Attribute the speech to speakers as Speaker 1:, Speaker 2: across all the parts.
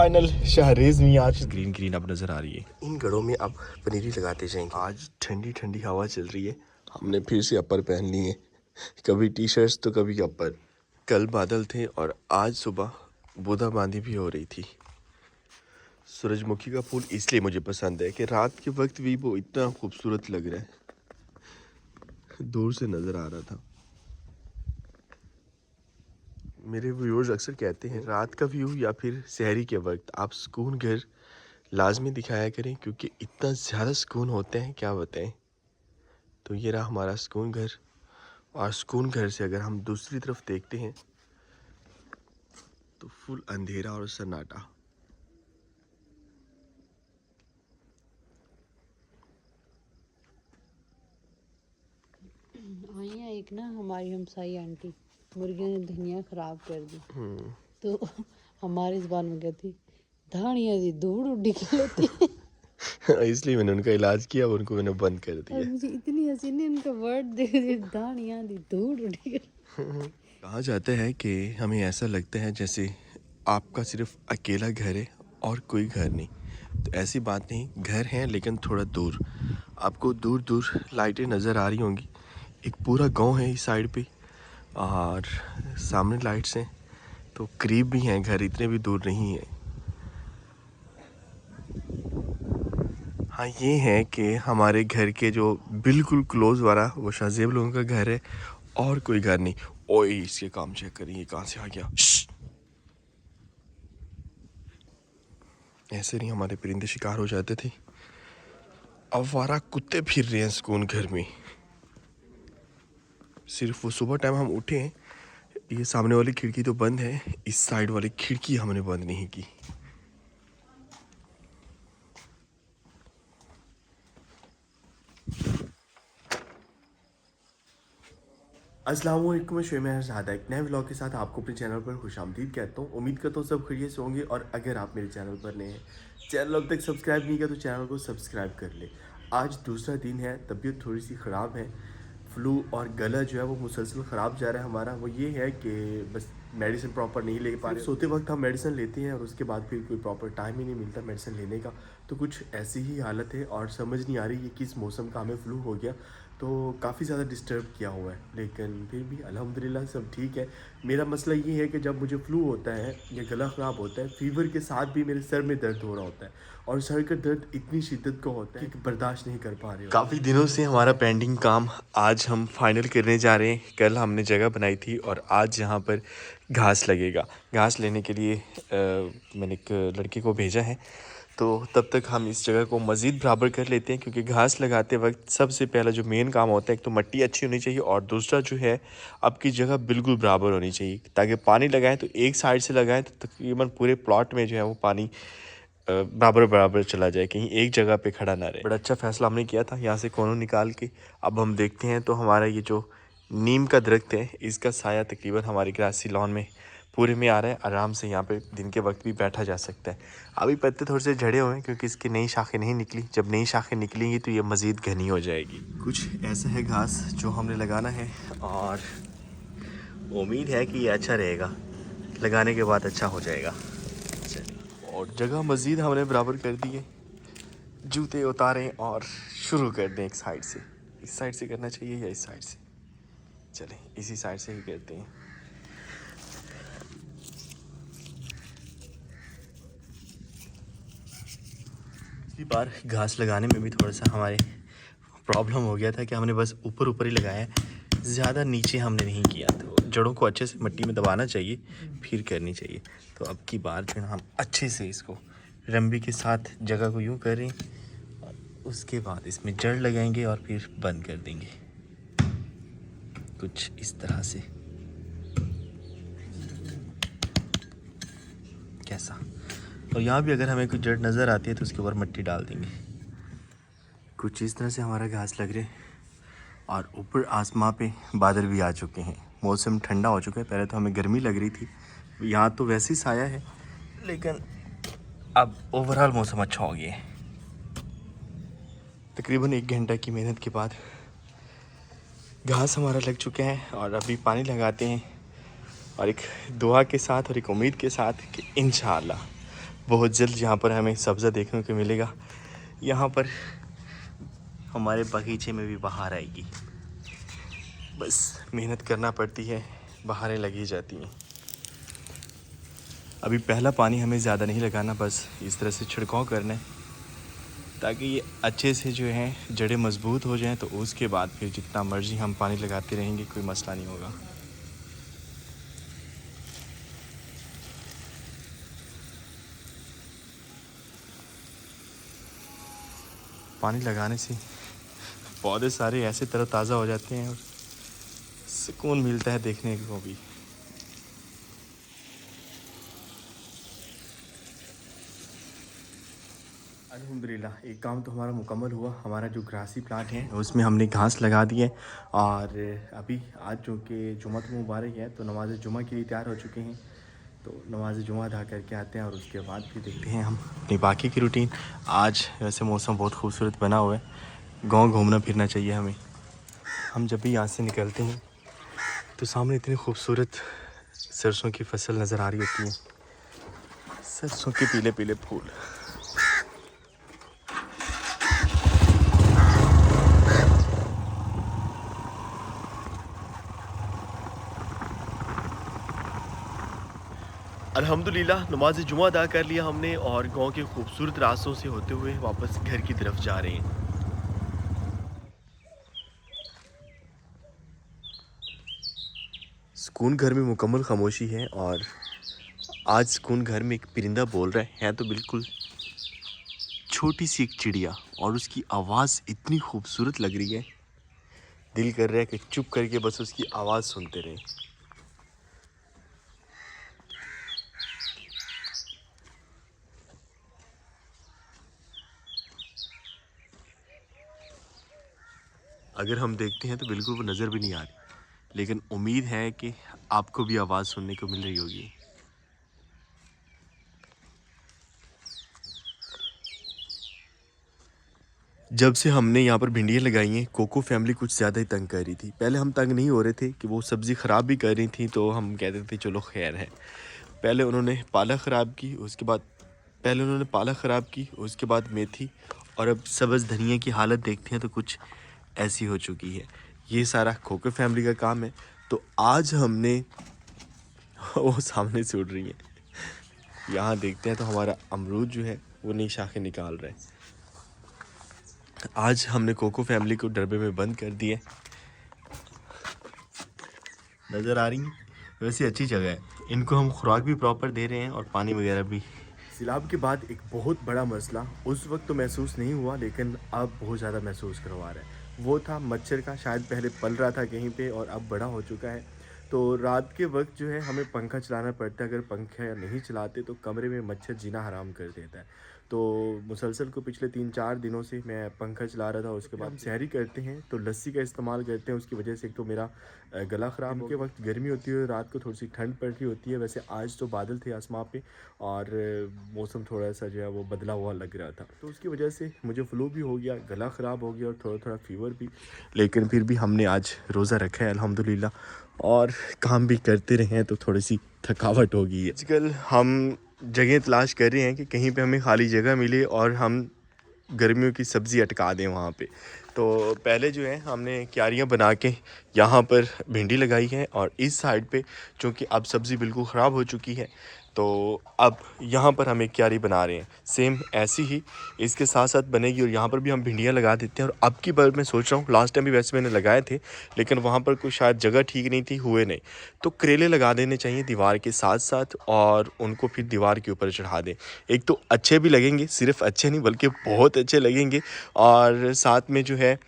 Speaker 1: Final शहरेज में आज green green अब नज़र आ रही है। इन घरों में अब पनीरी लगाते जाएंगे। आज ठंडी ठंडी हवा चल रही है। हमने फिर से अपर पहन ली है, कभी टी शर्ट्स तो कभी अपर। कल बादल थे और आज सुबह बूंदाबांदी भी हो रही थी। सूरजमुखी का फूल इसलिए मुझे पसंद है कि रात के वक्त भी वो इतना खूबसूरत लग रहा है, दूर से नज़र आ रहा था। मेरे व्यूअर्स अक्सर कहते हैं रात का व्यू या फिर शहरी के वक्त आप सुकून घर लाजमी दिखाया करें, क्योंकि इतना ज़्यादा सुकून होते हैं क्या बताएं। तो ये रहा हमारा सुकून घर, और सुकून घर से अगर हम दूसरी तरफ देखते हैं तो फुल अंधेरा और सन्नाटा।
Speaker 2: आइया एक ना हमारी हमसाई आंटी मुर्गियों ने धनिया खराब कर दी, तो हमारी जुबान में कहती धानिया दी धूड़ उड़ी के लेती
Speaker 1: इसलिए मैंने उनका इलाज किया, उनको मैंने बंद कर
Speaker 2: और
Speaker 1: दिया।
Speaker 2: मुझे इतनी हंसी नहीं उनका वर्ड देख दी धानिया दी धूड़ उड़ी के।
Speaker 1: कहा जाता है कि हमें ऐसा लगता है जैसे आपका सिर्फ अकेला घर है और कोई घर नहीं। तो ऐसी बात नहीं, घर है लेकिन थोड़ा दूर। आपको दूर दूर लाइटें नज़र आ रही होंगी। एक पूरा गांव है इस साइड पे और सामने लाइट्स हैं, तो करीब भी हैं घर, इतने भी दूर नहीं है। हाँ ये है कि हमारे घर के जो बिल्कुल क्लोज वाला वो शाहजेब लोगों का घर है और कोई घर नहीं। ओए इसके काम चेक करिए कहाँ से आ गया। ऐसे नहीं हमारे परिंदे शिकार हो जाते थे। आवारा कुत्ते फिर रहे हैं सुकून घर में। सिर्फ वो सुबह टाइम हम उठे हैं, ये सामने वाली खिड़की तो बंद है, इस साइड वाली खिड़की हमने बंद नहीं की। अस्सलाम वालेकुम, मैं शुएब ज़ादा एक नए व्लॉग के साथ आपको अपने चैनल पर खुशामदीद कहता हूँ। उम्मीद करता हूँ सब खैरियत से होंगे, और अगर आप मेरे चैनल पर नए हैं, चैनल अब तक सब्सक्राइब नहीं किया तो चैनल को सब्सक्राइब कर ले। आज दूसरा दिन है, तबीयत थोड़ी सी ख़राब है, फ्लू और गला जो है वो मुसलसल ख़राब जा रहा है हमारा। वो ये है कि बस मेडिसिन प्रॉपर नहीं ले पा रहे। सोते वक्त हम मेडिसिन लेते हैं और उसके बाद फिर कोई प्रॉपर टाइम ही नहीं मिलता मेडिसिन लेने का। तो कुछ ऐसी ही हालत है और समझ नहीं आ रही ये किस मौसम का हमें फ्लू हो गया। तो काफ़ी ज़्यादा डिस्टर्ब किया हुआ है, लेकिन फिर भी अल्हम्दुलिल्लाह सब ठीक है। मेरा मसला ये है कि जब मुझे फ्लू होता है या गला ख़राब होता है, फीवर के साथ भी मेरे सर में दर्द हो रहा होता है, और सर का दर्द इतनी शिद्दत का होता है कि बर्दाश्त नहीं कर पा रहे। काफ़ी दिनों से हमारा पेंडिंग काम आज हम फाइनल करने जा रहे हैं। कल हमने जगह बनाई थी और आज यहाँ पर घास लगेगा। घास लेने के लिए मैंने एक लड़के को भेजा है, तो तब तक हम इस जगह को मज़ीद बराबर कर लेते हैं, क्योंकि घास लगाते वक्त सबसे पहला जो मेन काम होता है, एक तो मिट्टी अच्छी होनी चाहिए और दूसरा जो है आपकी जगह बिल्कुल बराबर होनी चाहिए, ताकि पानी लगाएं तो एक साइड से लगाएं तो तकरीबन पूरे प्लॉट में जो है वो पानी बराबर बराबर चला जाए, कहीं एक जगह पे खड़ा ना रहे। बड़ा अच्छा फ़ैसला हमने किया था यहाँ से कोनों निकाल के। अब हम देखते हैं तो हमारा ये जो नीम का दरख्त है, इसका साया तकरीबन हमारी ग्रासी लॉन में पूरे में आ रहा है। आराम से यहाँ पे दिन के वक्त भी बैठा जा सकता है। अभी पत्ते थोड़े से झड़े हुए हैं क्योंकि इसकी नई शाखें नहीं निकली। जब नई शाखें निकलेंगी तो ये मज़ीद घनी हो जाएगी। कुछ ऐसा है घास जो हमने लगाना है, और उम्मीद है कि ये अच्छा रहेगा, लगाने के बाद अच्छा हो जाएगा। और जगह मज़ीद हमने बराबर कर दी है। जूते उतारें और शुरू कर दें। एक साइड से, इस साइड से करना चाहिए या इस साइड से? चलें इसी साइड से ही करते हैं। पिछली बार घास लगाने में भी थोड़ा सा हमारे प्रॉब्लम हो गया था कि हमने बस ऊपर ऊपर ही लगाया, ज़्यादा नीचे हमने नहीं किया। तो जड़ों को अच्छे से मिट्टी में दबाना चाहिए, फिर करनी चाहिए। तो अब की बार जो है हम अच्छे से इसको रंबी के साथ जगह को यूँ करें, उसके बाद इसमें जड़ लगाएंगे और फिर बंद कर देंगे कुछ इस तरह से। कैसा? और यहाँ भी अगर हमें कोई जड़ नज़र आती है तो उसके ऊपर मिट्टी डाल देंगे। कुछ इस तरह से हमारा घास लग रहा है, और ऊपर आसमां पे बादल भी आ चुके हैं। मौसम ठंडा हो चुका है। पहले तो हमें गर्मी लग रही थी, यहाँ तो वैसे ही साया है, लेकिन अब ओवरऑल मौसम अच्छा हो गया है। तकरीबन 1 घंटा की मेहनत के बाद घास हमारा लग चुका है, और अभी पानी लगाते हैं, और एक दुआ के साथ और एक उम्मीद के साथ कि इंशाअल्लाह बहुत जल्द यहाँ पर हमें सब्ज़ा देखने को मिलेगा। यहाँ पर हमारे बगीचे में भी बहार आएगी, बस मेहनत करना पड़ती है, बहारें लगी जाती हैं। अभी पहला पानी हमें ज़्यादा नहीं लगाना, बस इस तरह से छिड़काव करना है ताकि ये अच्छे से जो है जड़ें मजबूत हो जाएं, तो उसके बाद फिर जितना मर्जी हम पानी लगाते रहेंगे, कोई मसला नहीं होगा। पानी लगाने से पौधे सारे ऐसे तरोताज़ा हो जाते हैं और सुकून मिलता है देखने को भी। अल्हम्दुलिल्लाह एक काम तो हमारा मुकम्मल हुआ। हमारा जो ग्रासी प्लांट है उसमें हमने घास लगा दी है और अभी आज चूँकि जुमा तो मुबारक है तो नमाज जुमा के लिए तैयार हो चुके हैं। तो नमाज जुमा अदा करके आते हैं और उसके बाद फिर देखते हैं हम अपनी बाकी की रूटीन। आज वैसे मौसम बहुत खूबसूरत बना हुआ है, गांव घूमना फिरना चाहिए हमें। हम जब भी यहाँ से निकलते हैं तो सामने इतनी खूबसूरत सरसों की फसल नज़र आ रही होती है, सरसों के पीले पीले फूल। अल्हम्दुलिल्लाह नमाज जुमा अदा कर लिया हमने और गांव के खूबसूरत रास्तों से होते हुए वापस घर की तरफ जा रहे हैं। सुकून घर में मुकम्मल खामोशी है और आज सुकून घर में एक परिंदा बोल रहा है तो बिल्कुल छोटी सी एक चिड़िया, और उसकी आवाज़ इतनी खूबसूरत लग रही है, दिल कर रहा है कि चुप करके बस उसकी आवाज़ सुनते रहें। अगर हम देखते हैं तो बिल्कुल वो नज़र भी नहीं आ रही, लेकिन उम्मीद है कि आपको भी आवाज़ सुनने को मिल रही होगी। जब से हमने यहाँ पर भिंडियाँ लगाई हैं, कोको फैमिली कुछ ज़्यादा ही तंग कर रही थी। पहले हम तंग नहीं हो रहे थे कि वो सब्ज़ी ख़राब भी कर रही थी, तो हम कहते थे चलो खैर है। पहले उन्होंने पालक ख़राब की, उसके बाद मेथी, और अब सब्ज़ धनिया की हालत देखते हैं तो कुछ ऐसी हो चुकी है। ये सारा कोको फैमिली का काम है। तो आज हमने वो सामने से उड़ रही है, यहाँ देखते हैं तो हमारा अमरूद जो है वो नई शाखें निकाल रहा है। आज हमने कोको फैमिली को डब्बे में बंद कर दिया। नज़र आ रही है, वैसे अच्छी जगह है। इनको हम खुराक भी प्रॉपर दे रहे हैं और पानी वगैरह भी। सैलाब के बाद एक बहुत बड़ा मसला उस वक्त तो महसूस नहीं हुआ, लेकिन अब बहुत ज़्यादा महसूस करवा रहा है। वो था मच्छर का, शायद पहले पल रहा था कहीं पे और अब बड़ा हो चुका है। तो रात के वक्त जो है हमें पंखा चलाना पड़ता है। अगर पंखा नहीं चलाते तो कमरे में मच्छर जीना हराम कर देता है। तो मुसलसल को पिछले 3-4 दिनों से मैं पंखा चला रहा था। उसके बाद हम सहरी करते हैं तो लस्सी का इस्तेमाल करते हैं। उसकी वजह से एक तो मेरा गला ख़राब के वक्त गर्मी होती है, रात को थोड़ी सी ठंड पड़ रही होती है। वैसे आज तो बादल थे आसमां पे और मौसम थोड़ा सा जो है वो बदला हुआ लग रहा था, तो उसकी वजह से मुझे फ्लू भी हो गया, गला ख़राब हो गया और थोड़ा थोड़ा फीवर भी। लेकिन फिर भी हमने आज रोज़ा रखा है अल्हम्दुलिल्लाह, और काम भी करते रहे हैं तो थोड़ी सी थकावट हो गई है। आजकल हम जगह तलाश कर रहे हैं कि कहीं पे हमें खाली जगह मिले और हम गर्मियों की सब्ज़ी अटका दें वहाँ पे। तो पहले जो है हमने क्यारियाँ बना के यहाँ पर भिंडी लगाई है, और इस साइड पे चूँकि अब सब्ज़ी बिल्कुल ख़राब हो चुकी है तो अब यहाँ पर हम एक क्यारी बना रहे हैं। सेम ऐसी ही इसके साथ साथ बनेगी और यहाँ पर भी हम भिंडियाँ लगा देते हैं। और अब की बार मैं सोच रहा हूँ, लास्ट टाइम भी वैसे मैंने लगाए थे लेकिन वहाँ पर कोई शायद जगह ठीक नहीं थी, हुए नहीं, तो करेले लगा देने चाहिए दीवार के साथ साथ, और उनको फिर दीवार के ऊपर चढ़ा दें। एक तो अच्छे भी लगेंगे, सिर्फ अच्छे नहीं बल्कि बहुत अच्छे लगेंगे, और साथ में जो है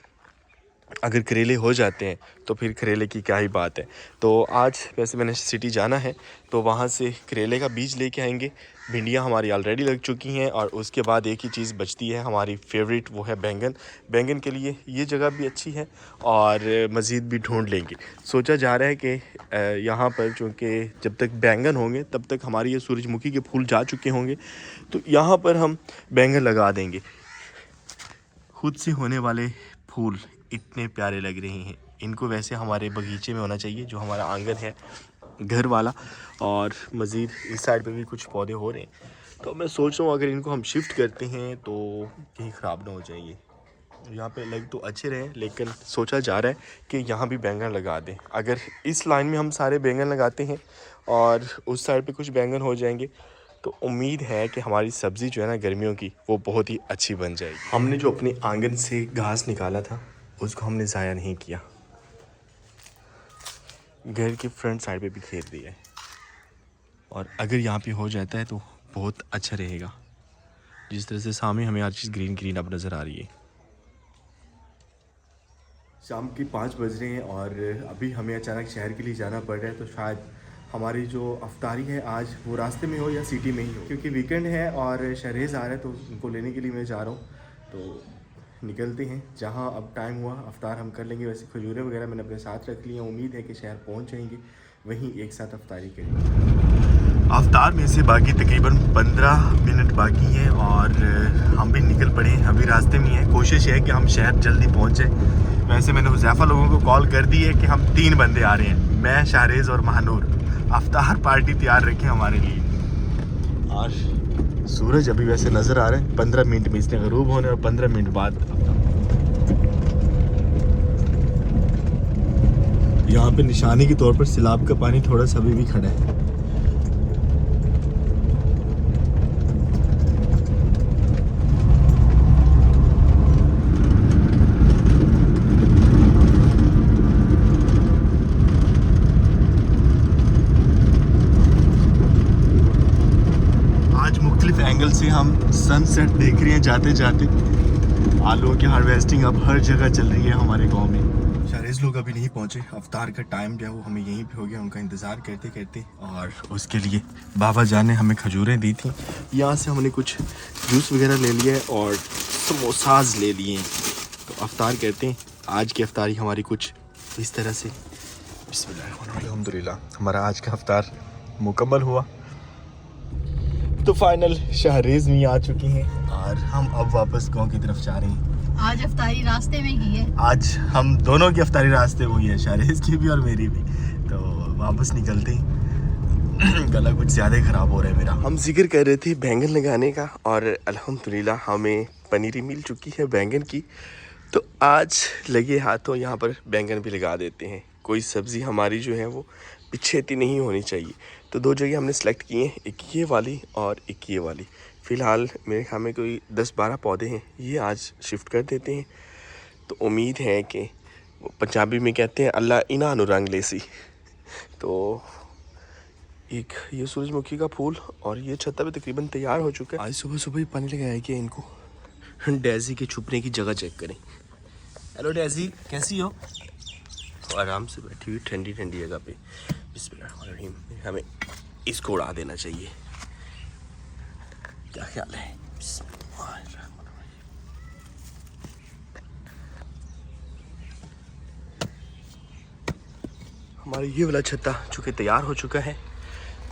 Speaker 1: अगर करेले हो जाते हैं तो फिर करेले की क्या ही बात है। तो आज वैसे मैंने सिटी जाना है तो वहाँ से करेले का बीज लेके आएंगे। भिंडियाँ हमारी ऑलरेडी लग चुकी हैं और उसके बाद एक ही चीज़ बचती है हमारी फेवरेट, वो है बैंगन। बैंगन के लिए ये जगह भी अच्छी है और मज़ीद भी ढूंढ लेंगे। सोचा जा रहा है कि यहाँ पर चूँकि जब तक बैंगन होंगे तब तक हमारी ये सूरजमुखी के फूल जा चुके होंगे, तो यहाँ पर हम बैंगन लगा देंगे। खुद से होने वाले फूल इतने प्यारे लग रहे हैं। इनको वैसे हमारे बगीचे में होना चाहिए, जो हमारा आंगन है घर वाला, और मज़ीद इस साइड पे भी कुछ पौधे हो रहे हैं। तो मैं सोच रहा हूँ अगर इनको हम शिफ्ट करते हैं तो कहीं ख़राब ना हो जाएंगे। यहाँ पे लग तो अच्छे रहे, लेकिन सोचा जा रहा है कि यहाँ भी बैंगन लगा दें। अगर इस लाइन में हम सारे बैंगन लगाते हैं और उस साइड पे कुछ बैंगन हो जाएंगे तो उम्मीद है कि हमारी सब्ज़ी जो है ना गर्मियों की, वो बहुत ही अच्छी बन जाएगी। हमने जो अपने आंगन से घास निकाला था उसको हमने ज़ाया नहीं किया, घर के फ्रंट साइड पे भी खेत दिया है, और अगर यहाँ पे हो जाता है तो बहुत अच्छा रहेगा। जिस तरह से सामने हमें हर चीज़ ग्रीन ग्रीन अब नज़र आ रही है। शाम के 5 बज रहे हैं और अभी हमें अचानक शहर के लिए जाना पड़ रहा है, तो शायद हमारी जो अफ्तारी है आज वो रास्ते में हो या सिटी में ही हो, क्योंकि वीकेंड है और शहरेज़ आ रहा है तो उनको लेने के लिए मैं जा रहा हूँ। तो निकलते हैं, जहाँ अब टाइम हुआ अफ्तार हम कर लेंगे। वैसे खजूरें वगैरह मैंने अपने साथ रख ली हैं, उम्मीद है कि शहर पहुँच जाएंगे, वहीं एक साथ अफ्तारी करेंगे। अफ्तार में से बाकी तकरीबन 15 मिनट बाकी हैं और हम भी निकल पड़े हैं, अभी रास्ते में हैं। कोशिश है कि हम शहर जल्दी पहुँच जाए। वैसे मैंने हुज़ैफा लोगों को कॉल कर दी है कि हम 3 बंदे आ रहे हैं, मैं, शाहरेज़ और महानूर। अफ्तार पार्टी तैयार रखें हमारे लिए। और सूरज अभी वैसे नज़र आ रहा है, 15 मिनट में इसने गरूब होने और 15 मिनट बाद यहाँ पे निशानी के तौर पर सैलाब का पानी थोड़ा सा अभी भी खड़ा है। एंगल से हम सनसेट देख रहे हैं जाते जाते। आलूओं की हार्वेस्टिंग अब हर जगह चल रही है हमारे गांव में। शाहरेज़ लोग अभी नहीं पहुंचे, अफ्तार का टाइम जो है वो हमें यहीं पे हो गया उनका इंतज़ार करते करते। और उसके लिए बाबा जान ने हमें खजूरें दी थी, यहाँ से हमने कुछ जूस वगैरह ले लिया और समोसाज ले लिए। तो अफ्तार करते हैं। आज की अफ्तारी हमारी कुछ इस तरह से। बिस्मिल्लाह अल्हम्दुलिल्लाह हमारा आज का अफ्तार मुकम्मल हुआ। तो फाइनल शहरेज़ में आ चुकी हैं और हम अब वापस गांव की तरफ जा रहे हैं।
Speaker 2: आज अफ्तारी रास्ते में की है।
Speaker 1: आज हम दोनों की अफ्तारी रास्ते में हुई है, शहरेज़ की भी और मेरी भी। तो वापस निकलते हैं। गला कुछ ज़्यादा ही ख़राब हो रहा है मेरा। हम जिक्र कर रहे थे बैंगन लगाने का और अल्हम्दुलिल्लाह हमें पनीरी मिल चुकी है बैंगन की। तो आज लगे हाथों यहाँ पर बैंगन भी लगा देते हैं। कोई सब्ज़ी हमारी जो है वो पिछेती नहीं होनी चाहिए। तो 2 जगह हमने सेलेक्ट किए हैं, एक ये वाली और एक ये वाली। फ़िलहाल मेरे ख्याल में कोई 10-12 पौधे हैं, ये आज शिफ्ट कर देते हैं। तो उम्मीद है कि पंजाबी में कहते हैं अल्लाह इना अनुरंग लेसी। तो एक ये सूरजमुखी का फूल और ये छत्ता भी तकरीबन तैयार हो चुका है। आज सुबह सुबह ही पानी लगाया कि इनको डेज़ी के छुपने की जगह चेक करें। हेलो डेज़ी, कैसी हो? तो आराम से बैठी हुई ठंडी ठंडी जगह पे। बिस्मिल्लाहिर्रहमानिर्रहीम। हमें इसको उड़ा देना चाहिए, क्या ख्याल है? बिस्मिल्लाहिर्रहमानिर्रहीम। हमारा ये वाला छत्ता चूँकि तैयार हो चुका है,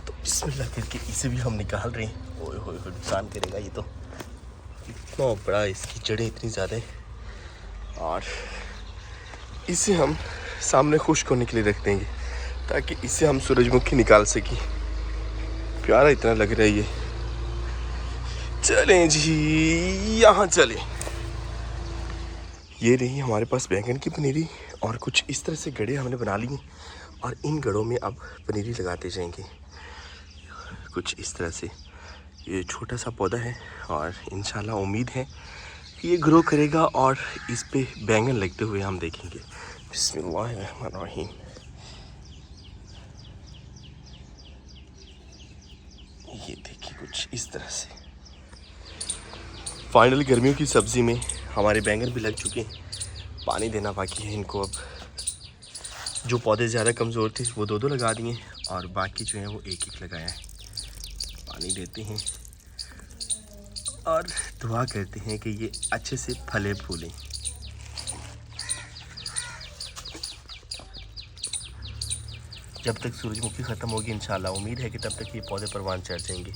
Speaker 1: तो बिस्मिल्लाह करके इसे भी हम निकाल रहे हैं। ओए होए होए, नुकसान करेगा ये तो, इतना बड़ा, इसकी जड़ें इतनी ज़्यादा है। और इसे हम सामने खुश्क होने के लिए रख देंगे ताकि इससे हम सूरजमुखी निकाल सकें। प्यारा इतना लग रहा है ये। चलें जी, यहाँ चलें। ये रही हमारे पास बैंगन की पनीरी और कुछ इस तरह से गड्ढे हमने बना लिए और इन गड्ढों में अब पनीरी लगाते जाएंगे कुछ इस तरह से। ये छोटा सा पौधा है और इंशाल्लाह उम्मीद है कि ये ग्रो करेगा और इस पे बैंगन लगते हुए हम देखेंगे। बिस्मिल्लाहिर्रहमानिर्रहीम। ये देखिए कुछ इस तरह से। फाइनल गर्मियों की सब्ज़ी में हमारे बैंगन भी लग चुके हैं, पानी देना बाकी है इनको। अब जो पौधे ज़्यादा कमज़ोर थे वो 2-2 लगा दिए और बाकी जो है वो 1-1 लगाया है। पानी देते हैं और दुआ करते हैं कि ये अच्छे से फले फूलें। जब तक सूरजमुखी ख़त्म होगी इंशाल्लाह उम्मीद है कि तब तक ये पौधे परवान चढ़ जाएंगे।